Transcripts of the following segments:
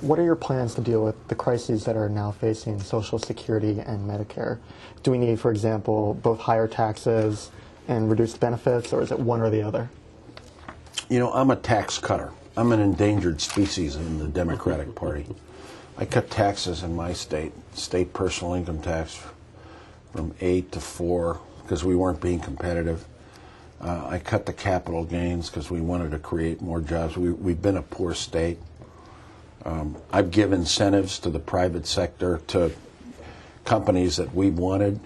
What are your plans to deal with the crises that are now facing Social Security and Medicare? Do we need, for example, both higher taxes and reduced benefits, or is it one or the other? You know, I'm a tax cutter. I'm an endangered species in the Democratic Party. I cut taxes in my state personal income tax from 8 to 4 because we weren't being competitive. I cut the capital gains because we wanted to create more jobs. We've been a poor state. I've given incentives to the private sector, to companies that we wanted,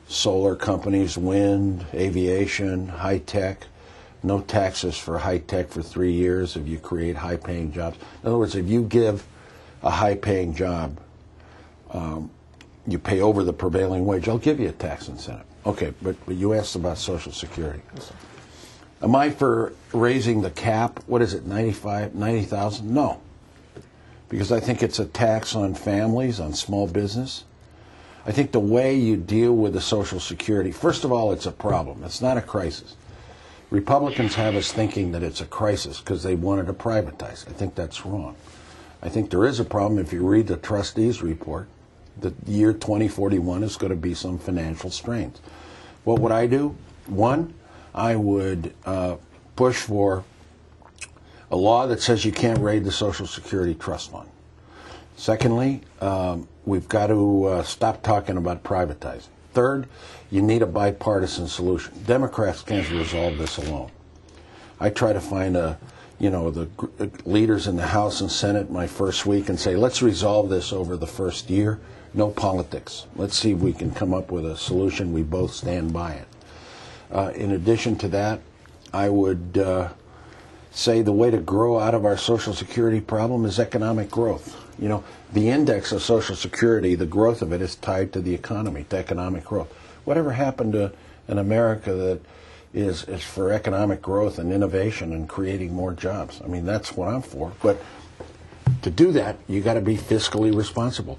solar companies, wind, aviation, high tech. No taxes for high tech for 3 years if you create high-paying jobs. In other words, if you give a high-paying job, you pay over the prevailing wage, I'll give you a tax incentive. Okay, but you asked about Social Security. Am I for raising the cap? What is it, 90,000? No. Because I think it's a tax on families, on small business. I think the way you deal with the Social Security, first of all, it's a problem. It's not a crisis. Republicans have us thinking that it's a crisis because they wanted to privatize. I think that's wrong. I think there is a problem if you read the trustees' report. The year 2041 is going to be some financial strains. What would I do? One, I would push for a law that says you can't raid the Social Security Trust Fund. Secondly, we've got to stop talking about privatizing. Third, you need a bipartisan solution. Democrats can't resolve this alone. I try to find the leaders in the House and Senate my first week and say, let's resolve this over the first year. No politics. Let's see if we can come up with a solution. We both stand by it. In addition to that, I would say the way to grow out of our Social Security problem is economic growth. You know, the index of Social Security, the growth of it is tied to the economy, to economic growth. Whatever happened to an America that is for economic growth and innovation and creating more jobs? I mean, that's what I'm for. But to do that, you got to be fiscally responsible.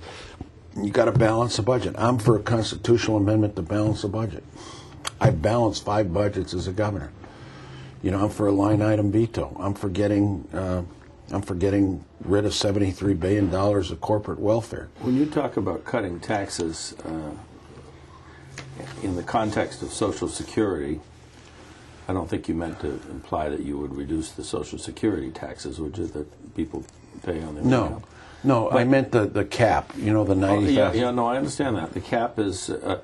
You got to balance the budget. I'm for a constitutional amendment to balance the budget. I've balanced 5 budgets as a governor. You know, I'm for a line item veto. I'm for getting rid of $73 billion of corporate welfare. When you talk about cutting taxes in the context of Social Security, I don't think you meant to imply that you would reduce the Social Security taxes, would you, that people pay on their income? No, I meant the cap, you know, the 90,000. No, I understand that. The cap is a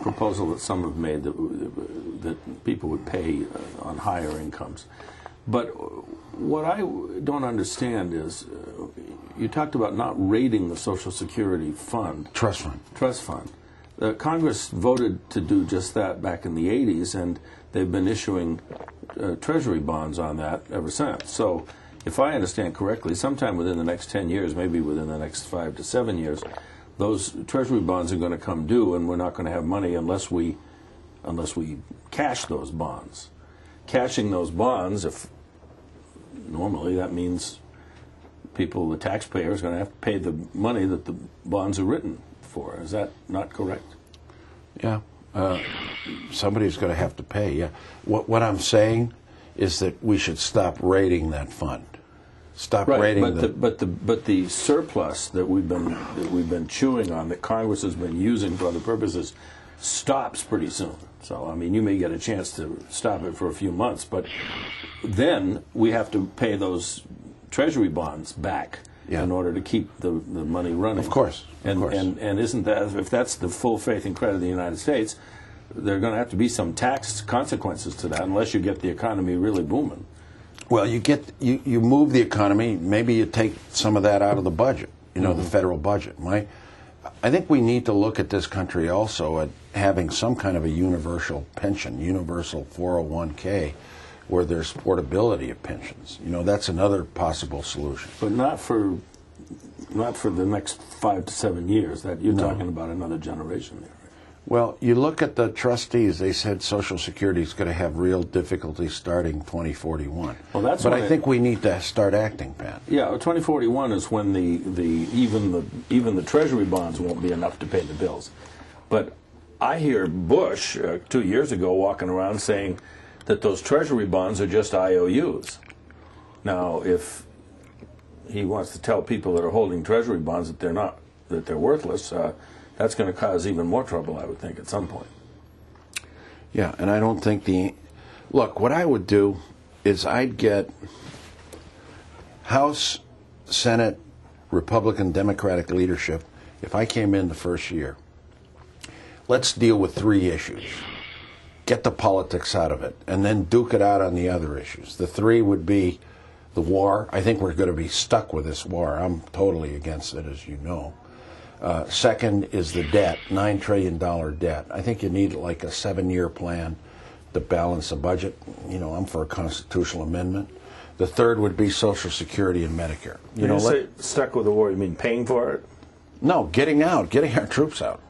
proposal that some have made that people would pay on higher incomes. But what I don't understand is you talked about not raiding the Social Security fund. Trust fund. Congress voted to do just that back in the 80s, and they've been issuing Treasury bonds on that ever since. So if I understand correctly, sometime within the next 10 years, maybe within the next 5 to 7 years, those Treasury bonds are going to come due, and we're not going to have money unless we cash those bonds. Cashing those bonds, if normally that means people, the taxpayer, is going to have to pay the money that the bonds are written for. Is that not correct? Yeah. Somebody's going to have to pay, yeah. What I'm saying is that we should stop raiding that fund. Stop raiding but the surplus that we've been chewing on, that Congress has been using for other purposes, stops pretty soon. So, I mean, you may get a chance to stop it for a few months, but then we have to pay those Treasury bonds back in order to keep the money running. Of course. And isn't that, if that's the full faith and credit of the United States, there are going to have to be some tax consequences to that unless you get the economy really booming. Well, you move the economy, maybe you take some of that out of the budget, you know, the federal budget. I think we need to look at this country also at having some kind of a universal pension, universal 401k, where there's portability of pensions. You know, that's another possible solution. But not for the next 5 to 7 years. That you're talking about another generation there. Right? Well, you look at the trustees, they said Social Security is going to have real difficulty starting 2041. Well, that's but I think we need to start acting, Pat. Yeah, 2041 is when even the Treasury bonds won't be enough to pay the bills. But I hear Bush 2 years ago walking around saying that those Treasury bonds are just IOUs. Now, if he wants to tell people that are holding Treasury bonds that they're not, that they're worthless, that's going to cause even more trouble, I would think, at some point. Yeah, and I don't think look, what I would do is I'd get House, Senate, Republican, Democratic leadership, if I came in the first year, let's deal with 3 issues. Get the politics out of it, and then duke it out on the other issues. The 3 would be the war. I think we're going to be stuck with this war. I'm totally against it, as you know. Second is the debt, $9 trillion debt. I think you need like a 7-year plan to balance the budget. You know, I'm for a constitutional amendment. The third would be Social Security and Medicare. You know, say stuck with the war, you mean paying for it? No, getting out, getting our troops out.